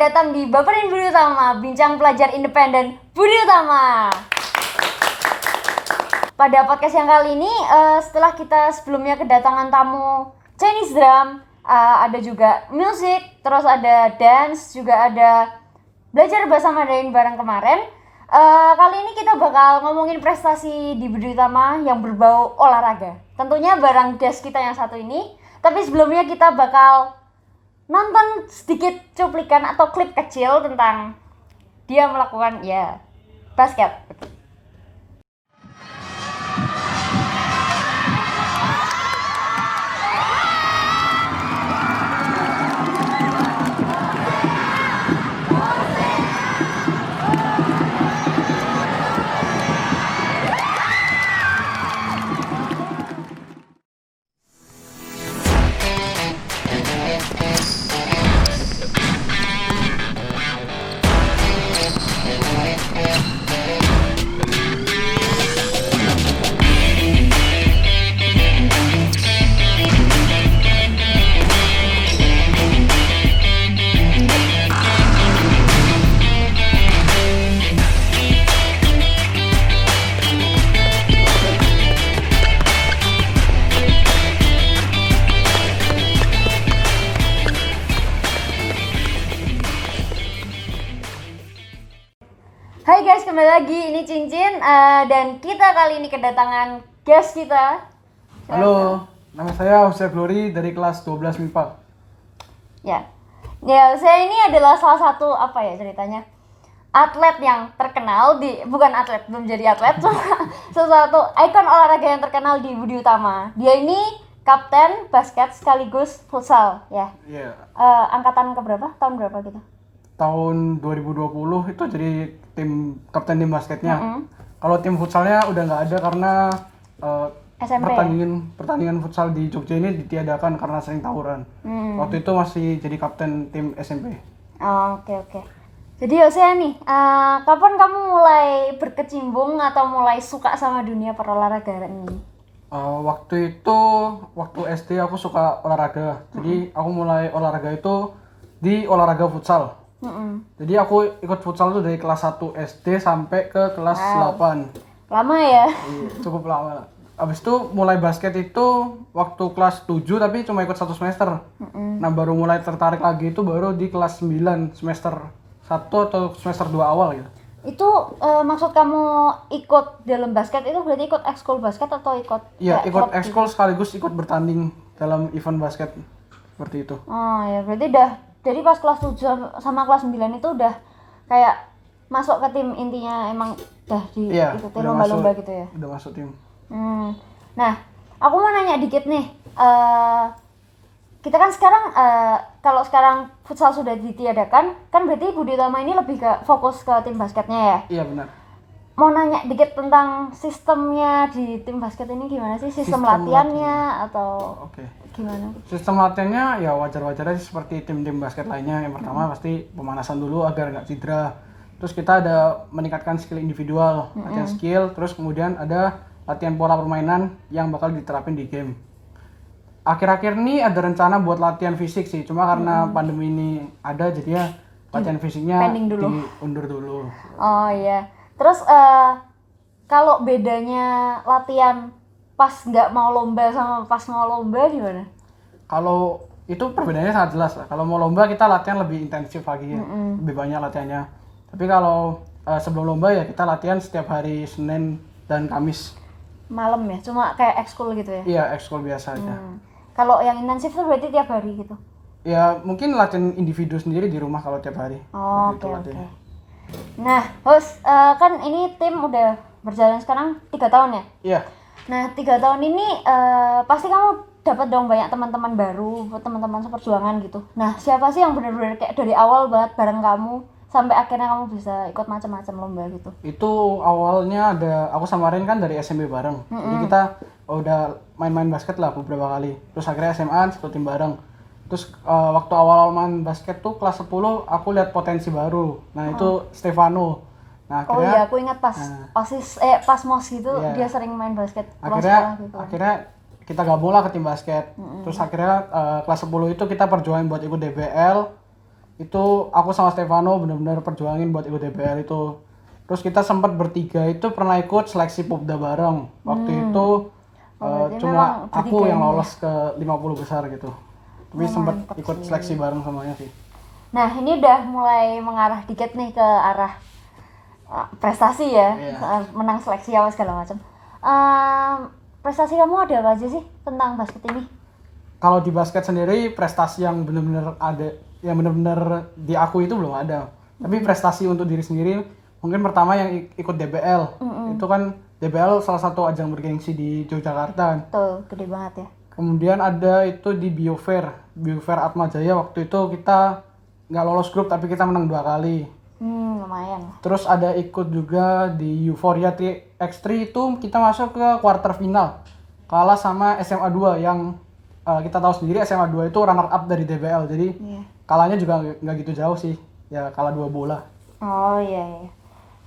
datang di Baperin Budi Utama, bincang pelajar independen Budi Utama. Pada podcast yang kali ini, setelah kita sebelumnya kedatangan tamu Chinese drum, ada juga musik, terus ada dance, juga ada belajar bahasa Mandarin bareng kemarin. Kali ini kita bakal ngomongin prestasi di Budi Utama yang berbau olahraga. Tentunya bareng guest kita yang satu ini. Tapi sebelumnya kita bakal nonton sedikit cuplikan atau klip kecil tentang dia melakukan basket. Hai guys, kembali lagi, ini Cincin dan kita kali ini kedatangan guest kita. Halo, nama saya Jose Glory dari kelas 12 MIPA. Ya, saya ini adalah salah satu ceritanya atlet yang terkenal bukan atlet, belum jadi atlet, cuma salah satu ikon olahraga yang terkenal di Budi Utama. Dia ini kapten basket sekaligus futsal, ya. Iya. Angkatan keberapa? Tahun berapa gitu? Tahun 2020 itu jadi kapten tim basketnya. Kalau tim futsalnya udah nggak ada karena SMP, pertandingan futsal di Jogja ini ditiadakan karena sering tawuran. Waktu itu masih jadi kapten tim SMP. Oke. Jadi Yosea nih, kapan kamu mulai berkecimpung atau mulai suka sama dunia perolahragaan ini? Waktu SD aku suka olahraga. Jadi aku mulai olahraga itu di olahraga futsal. Jadi aku ikut futsal tuh dari kelas 1 SD sampai ke kelas 8. Lama ya? Iya, cukup lama. Abis itu mulai basket itu waktu kelas 7 tapi cuma ikut 1 semester. Nah baru mulai tertarik lagi itu baru di kelas 9 semester 1 atau semester 2 awal gitu. Itu maksud kamu ikut dalam basket itu berarti ikut ekskul basket atau ikut? Iya, ikut ekskul sekaligus ikut bertanding dalam event basket seperti itu. Oh ya, berarti jadi pas kelas 7 sama kelas 9 itu udah kayak masuk ke tim intinya, emang udah diikuti lomba-lomba gitu ya? Udah masuk tim. Nah, aku mau nanya dikit nih, kita kan sekarang kalau sekarang futsal sudah ditiadakan, kan berarti Budi Utama ini lebih ke fokus ke tim basketnya ya? Iya benar. Mau nanya dikit tentang sistemnya di tim basket ini gimana sih? Sistem latihannya atau gimana? Sistem latihannya ya wajar-wajar aja seperti tim-tim basket lainnya. Yang pertama pasti pemanasan dulu agar nggak cedera. Terus kita ada meningkatkan skill individual, latihan skill. Terus kemudian ada latihan pola permainan yang bakal diterapin di game. Akhir-akhir ini ada rencana buat latihan fisik sih. Cuma karena pandemi ini ada jadi ya latihan fisiknya diundur dulu. Oh iya. Terus kalau bedanya latihan pas nggak mau lomba sama pas mau lomba gimana? Kalau itu perbedaannya sangat jelas lah. Kalau mau lomba kita latihan lebih intensif lagi, lebih banyak latihannya. Tapi kalau sebelum lomba ya kita latihan setiap hari Senin dan Kamis. Malam ya? Cuma kayak ekskul gitu ya? Iya, ekskul biasa aja. Kalau yang intensif tuh berarti tiap hari gitu? Ya mungkin latihan individu sendiri di rumah kalau tiap hari. Oke. Nah, host, kan ini tim udah berjalan sekarang 3 tahun ya? Iya. Nah, 3 tahun ini pasti kamu dapat dong banyak teman-teman baru, teman-teman seperjuangan gitu. Nah, siapa sih yang benar-benar kayak dari awal banget bareng kamu sampai akhirnya kamu bisa ikut macam-macam lomba gitu? Itu awalnya aku sama Ren kan dari SMP bareng. Jadi kita udah main-main basket lah beberapa kali. Terus akhirnya SMA satu tim bareng. Terus waktu awal main basket tuh kelas 10 aku lihat potensi baru. Nah, itu Stefano. Nah, akhirnya aku ingat pas pas MOS gitu dia sering main basket. Akhirnya kita gabung lah ke tim basket. Terus akhirnya kelas 10 itu kita perjuangin buat ikut DBL. Itu aku sama Stefano benar-benar perjuangin buat ikut DBL itu. Terus kita sempat bertiga itu pernah ikut seleksi Popda bareng. Waktu itu berarti cuma memang aku bertiga yang ini ya? lolos ke 50 besar gitu. Tapi sempat mantap ikut sih. seleksi bareng semuanya sih. Nah, ini udah mulai mengarah dikit nih ke arah prestasi ya, Iya. menang seleksi apa segala macam. Prestasi kamu ada apa aja sih tentang basket ini? Kalau di basket sendiri prestasi yang benar-benar ada, yang benar-benar diakui itu belum ada. Tapi prestasi untuk diri sendiri mungkin pertama yang ikut DBL. Itu kan DBL salah satu ajang bergengsi di Yogyakarta. Tuh, gede banget ya. Kemudian ada itu di Biofair Atma Jaya, waktu itu kita nggak lolos grup tapi kita menang 2 kali. Lumayan. Terus ada ikut juga di Euphoria 3x3, itu kita masuk ke quarter final. Kalah sama SMA 2 yang kita tahu sendiri SMA 2 itu runner up dari DBL. Jadi Iya. kalahnya juga nggak gitu jauh sih. Ya kalah 2 bola. Oh iya.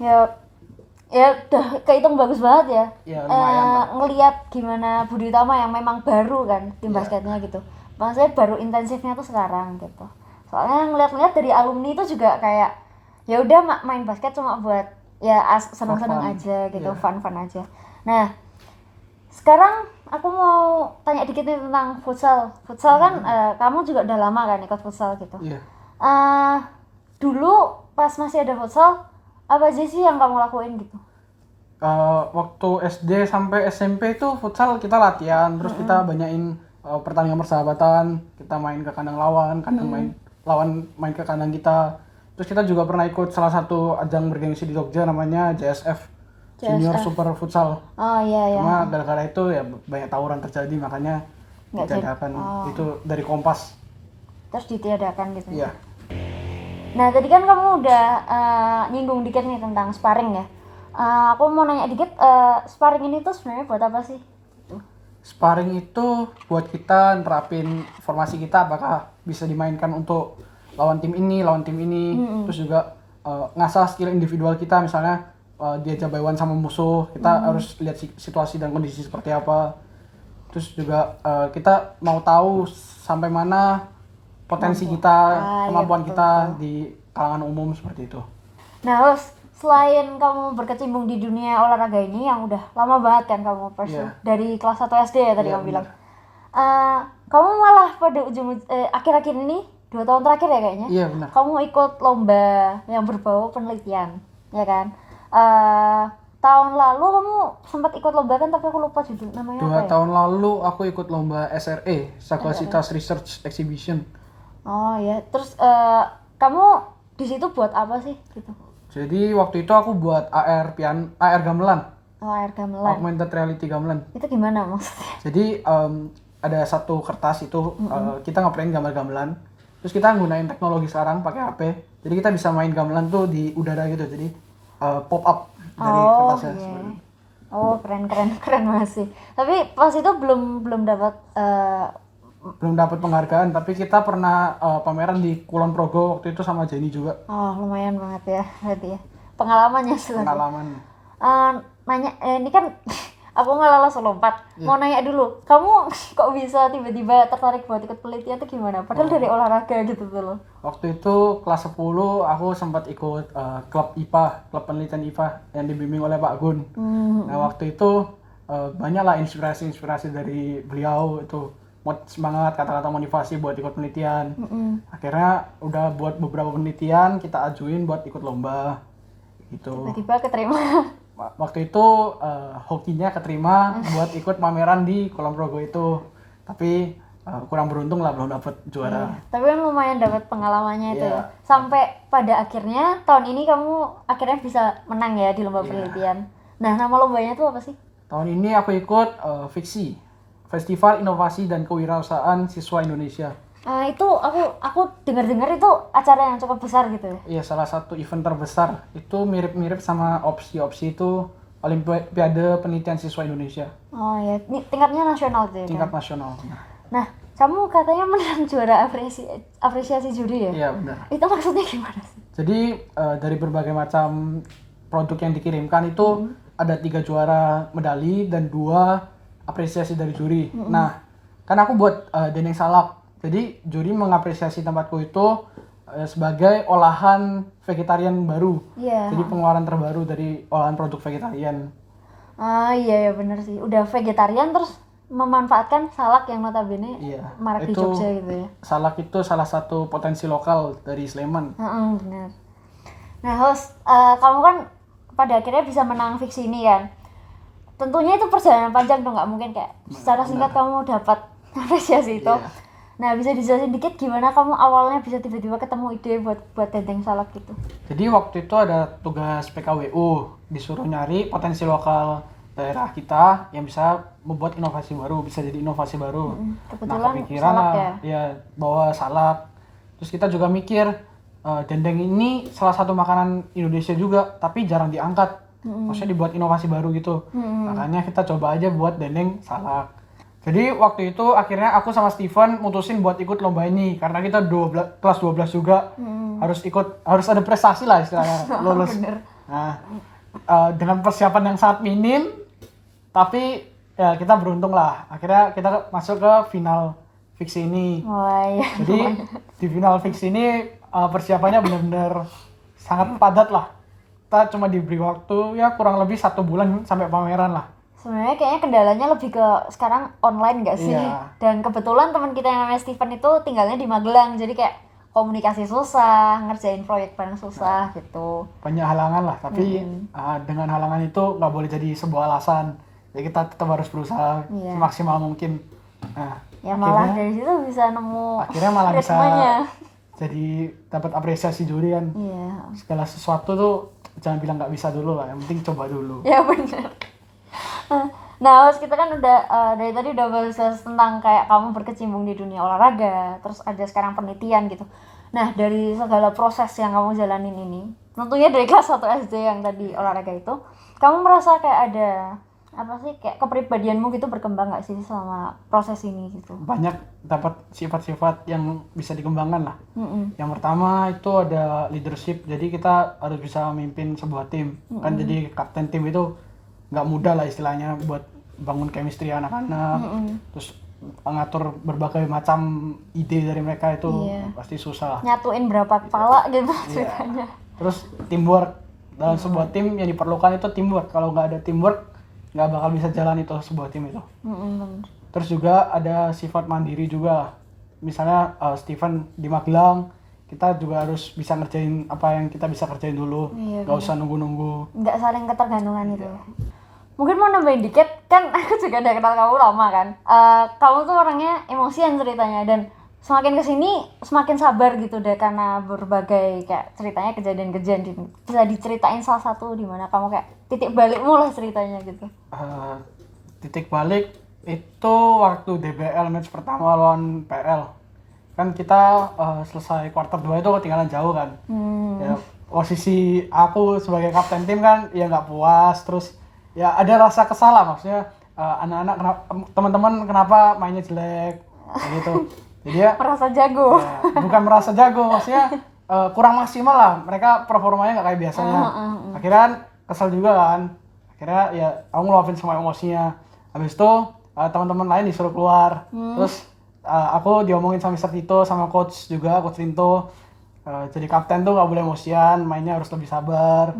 Ya udah kehitung bagus banget ya. Ya, lumayan lah. Ngelihat gimana Budi Utama yang memang baru kan tim basketnya gitu. Maksudnya baru intensifnya tuh sekarang gitu. Soalnya ngeliat-ngeliat dari alumni itu juga kayak ya udah main basket cuma buat ya seneng-seneng fun. aja gitu, Iya. fun-fun aja. Nah, sekarang aku mau tanya dikit nih tentang futsal. Futsal kan kamu juga udah lama kan ikut futsal gitu. Iya. Dulu pas masih ada futsal apa aja sih yang kamu lakuin gitu? Waktu SD sampai SMP itu futsal kita latihan, terus kita banyain pertandingan persahabatan, kita main ke kandang lawan, lawan main ke kandang kita. Terus kita juga pernah ikut salah satu ajang bergengsi di Jogja namanya JSF, Junior Super Futsal. Oh iya. Cuma gara-gara itu ya banyak tawuran terjadi, makanya Nggak jadi. ditiadakan. Itu dari Kompas. Terus ditiadakan gitu. Iya. Nah tadi kan kamu udah nyinggung dikit nih tentang sparring ya. Aku mau nanya dikit, sparring ini tuh sebenarnya buat apa sih? Sparring itu buat kita nerapin formasi kita apakah bisa dimainkan untuk lawan tim ini, terus juga ngasah skill individual kita, misalnya diajak by one sama musuh, kita harus lihat situasi dan kondisi seperti apa. Terus juga kita mau tahu sampai mana potensi kita, kemampuan iya, kita di kalangan umum seperti itu. Nah Ros, selain kamu berkecimpung di dunia olahraga ini yang udah lama banget kan kamu pursue, dari kelas 1 SD ya tadi Iya, kamu bilang. Kamu malah pada akhir-akhir ini 2 tahun terakhir ya kayaknya. Iya benar. Kamu ikut lomba yang berbau penelitian, ya kan? Tahun lalu kamu sempat ikut lomba kan, tapi aku lupa judul namanya 2 apa ya? tahun lalu aku ikut lomba SRE, Sagasitas Research Exhibition. Oh ya, terus kamu di situ buat apa sih gitu? Jadi waktu itu aku buat AR gamelan, Oh, air gamelan. augmented reality gamelan. Itu gimana maksudnya? Jadi ada satu kertas itu kita ngeprint gambar gamelan, terus kita nggunain teknologi sekarang pakai HP, jadi kita bisa main gamelan tuh di udara gitu, jadi pop up dari kertasnya. Iya. Oh, keren masih. Tapi pas itu belum dapat Belum dapat penghargaan, tapi kita pernah pameran di Kulon Progo waktu itu sama Jenny juga. lumayan banget ya berarti ya. Pengalamannya sebenarnya. Pengalaman. Nanya ini kan aku nggak langsung lompat. Mau nanya dulu, kamu kok bisa tiba-tiba tertarik buat ikut penelitian itu gimana? Padahal dari olahraga gitu tuh loh. Waktu itu kelas 10 aku sempat ikut klub IPA, klub penelitian IPA yang dibimbing oleh Pak Gun. Nah waktu itu banyaklah inspirasi dari beliau itu, semangat, kata-kata motivasi buat ikut penelitian. Akhirnya udah buat beberapa penelitian, kita ajuin buat ikut lomba gitu. Tiba-tiba keterima. Waktu itu hokinya keterima buat ikut pameran di Kulon Progo itu, tapi kurang beruntung lah, belum dapet juara. Tapi kan lumayan dapat pengalamannya itu Iya. ya. Sampai pada akhirnya tahun ini kamu akhirnya bisa menang ya di lomba penelitian. Nah, nama lombanya itu apa sih? Tahun ini aku ikut FIKSI, Festival Inovasi dan Kewirausahaan Siswa Indonesia. Itu aku dengar-dengar itu acara yang cukup besar gitu ya. Iya, salah satu event terbesar. Itu mirip-mirip sama OPSI itu Olimpiade Penelitian Siswa Indonesia. Oh ya, ini tingkatnya nasional gitu ya. Tingkat nasional. Nah, kamu katanya menang juara apresiasi juri ya? Iya, benar. Itu maksudnya gimana sih? Jadi dari berbagai macam produk yang dikirimkan itu ada 3 juara medali dan 2 apresiasi dari juri. Nah, kan aku buat dendeng salak. Jadi juri mengapresiasi tempatku itu sebagai olahan vegetarian baru. Iya. Jadi pengeluaran terbaru dari olahan produk vegetarian. Ah iya ya bener sih. Udah vegetarian terus memanfaatkan salak yang notabene Iya. marak di Itu Jogja gitu ya. salak itu salah satu potensi lokal dari Sleman. Bener. Nah host, kamu kan pada akhirnya bisa menang fiksi ini kan. Tentunya itu perjalanan panjang dong, nggak mungkin kayak secara singkat kamu dapat apresiasi itu. Iya. Nah bisa dijelasin dikit gimana kamu awalnya bisa tiba-tiba ketemu ide buat dendeng salak gitu? Jadi waktu itu ada tugas PKWU, disuruh nyari potensi lokal daerah kita yang bisa membuat inovasi baru, bisa jadi inovasi baru. Kebetulan Nah kepikiran salak lah, ya bawa salak. Terus kita juga mikir, dendeng ini salah satu makanan Indonesia juga, tapi jarang diangkat. Maksudnya dibuat inovasi baru gitu. Makanya kita coba aja buat dendeng salak. Jadi waktu itu akhirnya aku sama Steven mutusin buat ikut lomba ini karena kita kelas 12 juga harus ada prestasi lah istilahnya lulus. Bener. Nah, dengan persiapan yang sangat minim tapi ya kita beruntung lah. Akhirnya kita masuk ke final fiksi ini. Wah iya. Jadi di final fiksi ini persiapannya benar-benar sangat padat lah. Kita cuma diberi waktu ya kurang lebih 1 bulan sampai pameran lah. Sebenarnya kayaknya kendalanya lebih ke sekarang online nggak sih? Iya. Dan kebetulan teman kita yang namanya Steven itu tinggalnya di Magelang, jadi kayak komunikasi susah, ngerjain proyek bareng susah gitu. Banyak halangan lah, tapi dengan halangan itu nggak boleh jadi sebuah alasan. Ya kita tetap harus berusaha semaksimal mungkin. Nah, Ya malah dari situ bisa nemu akhirnya malah bisa ritmenya. jadi dapat apresiasi juri kan. Iya. Segala sesuatu tuh jangan bilang nggak bisa dulu lah, yang penting coba dulu. Ya benar. Nah, kita kan udah dari tadi udah bahas tentang kayak kamu berkecimpung di dunia olahraga, terus ada sekarang penelitian gitu. Nah, dari segala proses yang kamu jalanin ini, tentunya dari kelas 1 SD yang tadi olahraga itu, kamu merasa kayak ada apa sih kayak kepribadianmu gitu berkembang nggak sih selama proses ini gitu? Banyak dapat sifat-sifat yang bisa dikembangkan lah. Yang pertama itu ada leadership, jadi kita harus bisa memimpin sebuah tim. Kan jadi kapten tim itu nggak mudah lah istilahnya buat bangun chemistry anak-anak, terus ngatur berbagai macam ide dari mereka itu pasti susah. Nyatuin berapa kepala gitu ceritanya. Terus teamwork dalam sebuah tim yang diperlukan itu teamwork. Kalau nggak ada teamwork nggak bakal bisa jalan itu sebuah tim itu. Terus juga ada sifat mandiri juga. Misalnya Steven di Magelang, kita juga harus bisa ngerjain apa yang kita bisa kerjain dulu, nggak usah nunggu-nunggu. Nggak saling ketergantungan itu. Mungkin mau nambahin dikit, kan aku juga udah kenal kamu lama kan. Kamu tuh orangnya emosian ceritanya, dan semakin kesini semakin sabar gitu deh karena berbagai kayak ceritanya kejadian-kejadian. Bisa diceritain salah satu di mana kamu kayak titik balikmu lah ceritanya gitu. Titik balik itu waktu DBL match pertama lawan PL. Kan kita selesai quarter 2 itu ketinggalan jauh kan. Ya, posisi aku sebagai kapten tim kan ya nggak puas, terus ya ada rasa kesal lah, maksudnya anak-anak teman-teman kenapa mainnya jelek kayak gitu. Jadi ya Merasa jago. ya, bukan merasa jago, maksudnya kurang maksimal lah, mereka performanya nggak kayak biasanya. Akhirnya kan kesel juga kan, akhirnya ya aku ngeluapin semua emosinya. Habis itu teman-teman lain disuruh keluar, terus aku diomongin sama Mr. Tito, sama coach juga, coach Rinto, jadi kapten tuh nggak boleh emosian, mainnya harus lebih sabar.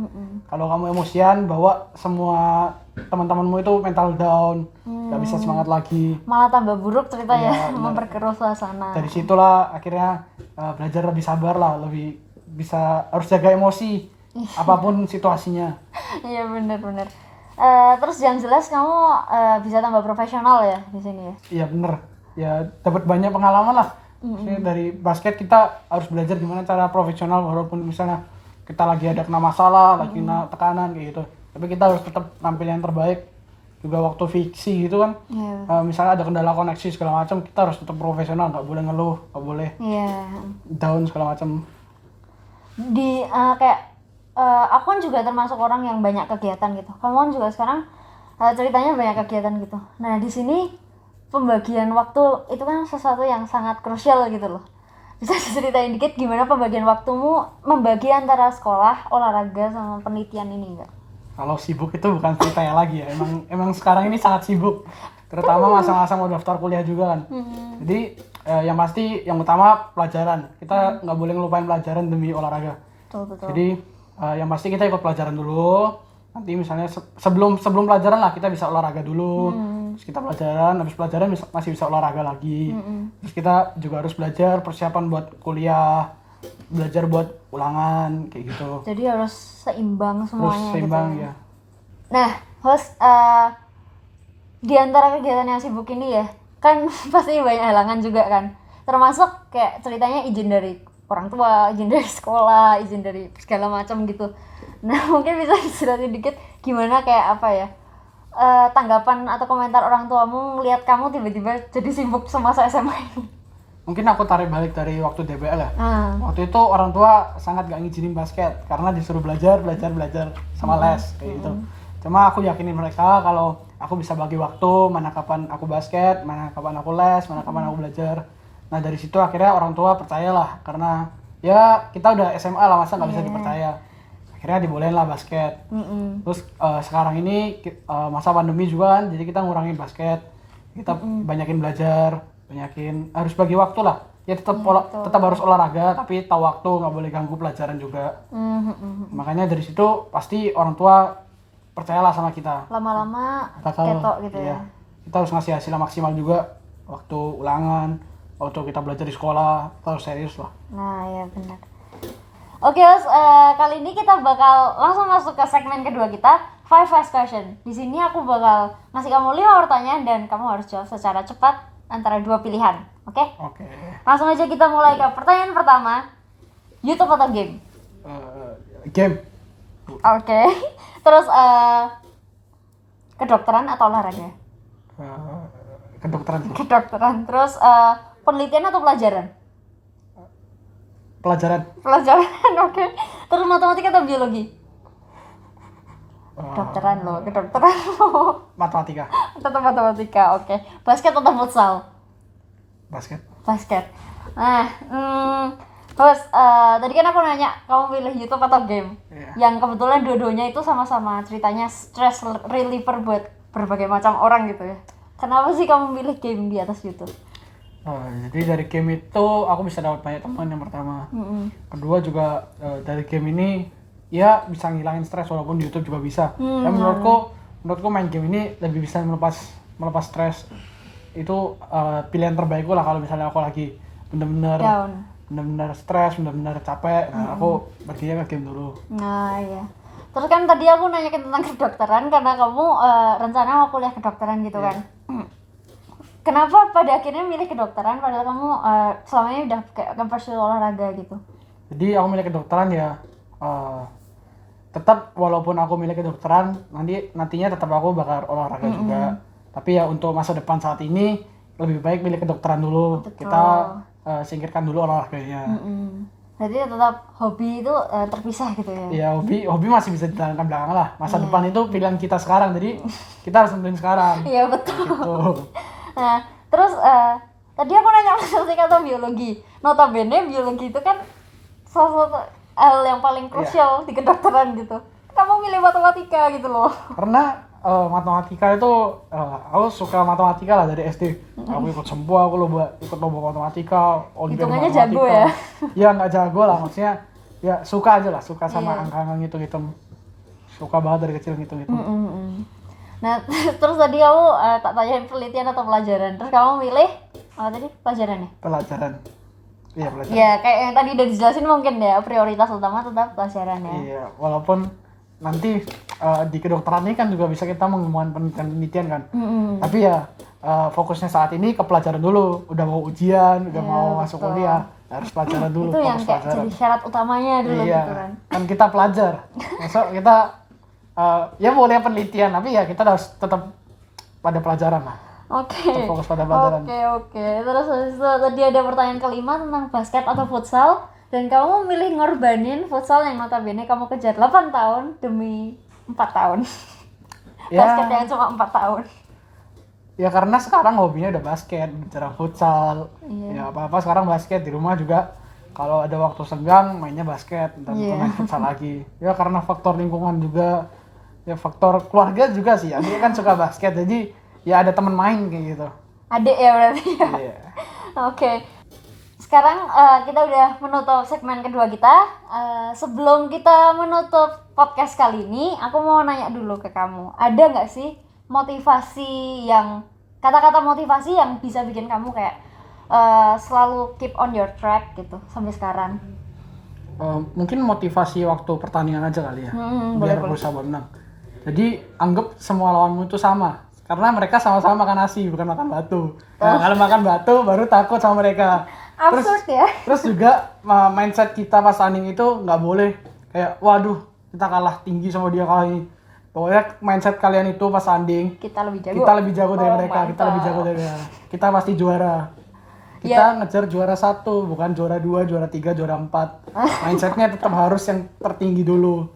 Kalau kamu emosian, bawa semua teman-temanmu itu mental down, nggak bisa semangat lagi. Malah tambah buruk ceritanya, Iya, benar. memperkeruh suasana. Dari situlah akhirnya belajar lebih sabar lah, lebih bisa harus jaga emosi apapun situasinya. Iya benar-benar. Terus yang jelas kamu bisa tambah profesional ya di sini ya. Iya bener, ya dapat banyak pengalaman lah. Maksudnya dari basket kita harus belajar gimana cara profesional, walaupun misalnya kita lagi ada kena masalah, lagi kena tekanan kayak gitu. Tapi kita harus tetap tampil yang terbaik. Juga waktu fiksi gitu kan, misalnya ada kendala koneksi segala macam, kita harus tetap profesional, nggak boleh ngeluh, nggak boleh down segala macam. Di kayak aku kan juga termasuk orang yang banyak kegiatan gitu. Kamu kan juga sekarang ceritanya banyak kegiatan gitu. Nah di sini pembagian waktu itu kan sesuatu yang sangat krusial gitu loh. Bisa diceritain dikit gimana pembagian waktumu membagi antara sekolah, olahraga, sama penelitian ini enggak? Kalau sibuk itu bukan ceritanya lagi ya, emang sekarang ini sangat sibuk, terutama masa-masa mau daftar kuliah juga kan. Jadi yang pasti yang utama pelajaran. Kita nggak boleh ngelupain pelajaran demi olahraga. Betul. Jadi yang pasti kita ikut pelajaran dulu. Nanti misalnya sebelum pelajaran lah kita bisa olahraga dulu. Terus kita pelajaran, habis pelajaran masih bisa olahraga lagi. Terus kita juga harus belajar persiapan buat kuliah, belajar buat ulangan kayak gitu. Jadi harus seimbang semuanya. Terus seimbang gitu ya. Nah, host, di antara kegiatan yang sibuk ini ya, kan pasti banyak halangan juga kan. Termasuk kayak ceritanya izin dari orang tua, izin dari sekolah, izin dari segala macam gitu. Nah, mungkin bisa diceritain dikit gimana kayak apa ya, tanggapan atau komentar orang tuamu ngelihat kamu tiba-tiba jadi sibuk semasa SMA ini. Mungkin aku tarik balik dari waktu DBL ya. Waktu itu orang tua sangat gak ngizinin basket karena disuruh belajar sama les kayak gitu. Cuma aku yakinin mereka kalau aku bisa bagi waktu, mana kapan aku basket, mana kapan aku les, mana kapan aku belajar. Nah dari situ akhirnya orang tua percayalah karena ya kita udah SMA lah, masa nggak bisa dipercaya. Akhirnya dibolehin lah basket. Terus sekarang ini masa pandemi juga kan, jadi kita ngurangin basket, kita banyakin belajar, harus bagi waktu lah. Ya tetap harus olahraga tapi tahu waktu, nggak boleh ganggu pelajaran juga. Makanya dari situ pasti orang tua percayalah sama kita. Lama-lama ketok gitu iya. ya. Kita harus ngasih hasil maksimal juga waktu ulangan, waktu kita belajar di sekolah, kita harus serius lah. Nah ya benar. Oke, kali ini kita bakal langsung masuk ke segmen kedua kita, 5 fast question. Di sini aku bakal ngasih kamu 5 pertanyaan dan kamu harus jawab secara cepat antara 2 pilihan. Oke? Oke. Langsung aja kita mulai ke pertanyaan pertama. YouTube atau game? Game. Oke. Terus kedokteran atau olahraga? Kedokteran. Kedokteran. Terus penelitian atau pelajaran? Pelajaran. Oke. Terus matematika atau biologi? Kedokteran loh, kedokteran loh. Matematika. Tetap matematika, oke. Basket atau futsal? Basket. Nah, terus tadi kan aku nanya kamu pilih YouTube atau game? Iya. Yang kebetulan dua-duanya itu sama-sama ceritanya stress reliever buat berbagai macam orang gitu ya. Kenapa sih kamu pilih game di atas YouTube? Jadi dari game itu aku bisa dapat banyak teman yang pertama. Kedua juga dari game ini ya bisa ngilangin stres, walaupun di YouTube juga bisa. Dan menurutku main game ini lebih bisa melepas stres. Itu pilihan terbaikku lah kalau misalnya aku lagi bener-bener stres, bener-bener capek. Nah, aku perginya ke game dulu. Nah iya. Terus kan tadi aku nanyakin tentang kedokteran karena kamu rencana mau kuliah kedokteran gitu kan. Kenapa pada akhirnya milih kedokteran padahal kamu selama ini udah kayak pursue olahraga gitu? Jadi aku milih kedokteran ya tetap walaupun aku milih kedokteran nantinya tetap aku bakal olahraga juga. Tapi ya untuk masa depan saat ini lebih baik milih kedokteran dulu. Betul. Kita singkirkan dulu olahraganya. Jadi tetap hobi itu terpisah gitu ya? Iya, hobi masih bisa dijalankan belakangan lah. Masa depan itu pilihan kita sekarang, jadi kita harus nentuin sekarang. Iya betul. Gitu. Nah, terus tadi aku nanya matematika atau biologi. Notabene biologi itu kan salah satu hal yang paling krusial di kedokteran gitu. Kamu milih matematika gitu loh. Karena matematika itu aku suka matematika lah dari SD. Aku ikut semua, aku ikut lomba matematika, hitungannya jago ya? Iya nggak jago lah, maksudnya ya suka aja lah, suka sama angka-angka ngitung-ngitung. Suka banget dari kecil ngitung-ngitung. Nah, terus tadi kamu tak tanyain penelitian atau pelajaran. Terus kamu milih apa tadi? Pelajaran ya? Pelajaran. Iya, pelajaran. Iya, kayak yang tadi udah dijelasin mungkin ya, prioritas utama tetap pelajaran ya. Iya, walaupun nanti di kedokteran ini kan juga bisa kita mengembangkan penelitian kan. Tapi ya fokusnya saat ini ke pelajaran dulu. Udah mau ujian, udah mau masuk kuliah, harus pelajaran dulu. Itu yang kayak jadi syarat utamanya dulu gitu kan. Kan kita pelajar. Masa kita ya boleh penelitian, tapi ya kita harus tetap pada pelajaran lah. Oke. Fokus pada pelajaran. Oke. Terus tadi ada pertanyaan kelima tentang basket atau futsal. Dan kamu memilih ngorbanin futsal yang notabene kamu kejar 8 tahun demi 4 tahun. Ya. Basket yang cuma 4 tahun. Ya karena sekarang hobinya udah basket, bicara futsal. Ya apa-apa sekarang basket, di rumah juga kalau ada waktu senggang mainnya basket, main futsal lagi. Ya karena faktor lingkungan juga, ya faktor keluarga juga sih. Adik kan suka basket, jadi ya ada teman main kayak gitu. Adik ya berarti ya. Iya. Oke. Sekarang kita udah menutup segmen kedua kita. Sebelum kita menutup podcast kali ini, aku mau nanya dulu ke kamu. Ada nggak sih motivasi yang kata-kata motivasi yang bisa bikin kamu kayak selalu keep on your track gitu sampai sekarang? Mungkin motivasi waktu pertandingan aja kali ya, boleh. biar berusaha menang. Jadi anggap semua lawanmu itu sama, karena mereka sama-sama makan nasi bukan makan batu. Nah, kalau makan batu baru takut sama mereka. Absurd ya. Terus juga mindset kita pas tanding itu nggak boleh kayak waduh kita kalah tinggi sama dia kali. Pokoknya mindset kalian itu pas tanding Kita lebih jago. kita lebih jago dari Oh, mereka, kita mantap. lebih jago dari mereka. Kita pasti juara. Kita ngejar juara 1, bukan juara 2, juara 3, juara 4. Mindsetnya tetap harus yang tertinggi dulu.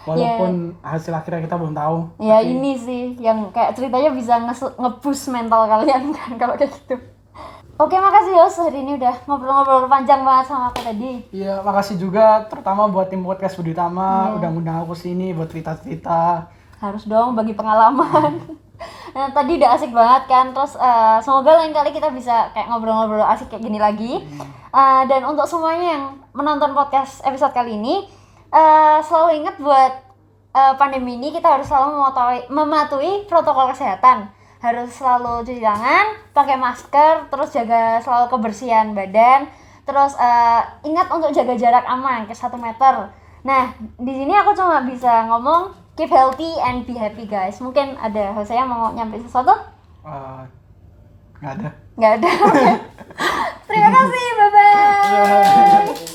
Walaupun hasil akhirnya kita belum tahu. Ya ini sih yang kayak ceritanya bisa nge-boost mental kalian kan kalau kayak gitu. Oke, makasih Yos, hari ini udah ngobrol-ngobrol panjang banget sama aku tadi. Iya, makasih juga terutama buat tim podcast Budi Tama udah ngundang aku sini buat cerita-cerita. Harus dong bagi pengalaman. Nah, tadi udah asik banget kan, terus semoga lain kali kita bisa kayak ngobrol-ngobrol asik kayak gini lagi. Dan untuk semuanya yang menonton podcast episode kali ini, selalu ingat buat pandemi ini kita harus selalu mematuhi protokol kesehatan. Harus selalu cuci tangan, pakai masker, terus jaga selalu kebersihan badan. Terus ingat untuk jaga jarak aman ke 1 meter. Nah, di sini aku cuma bisa ngomong keep healthy and be happy guys. Mungkin ada Jose yang mau nyampe sesuatu? Nggak ada. Nggak ada. Terima kasih, bye bye.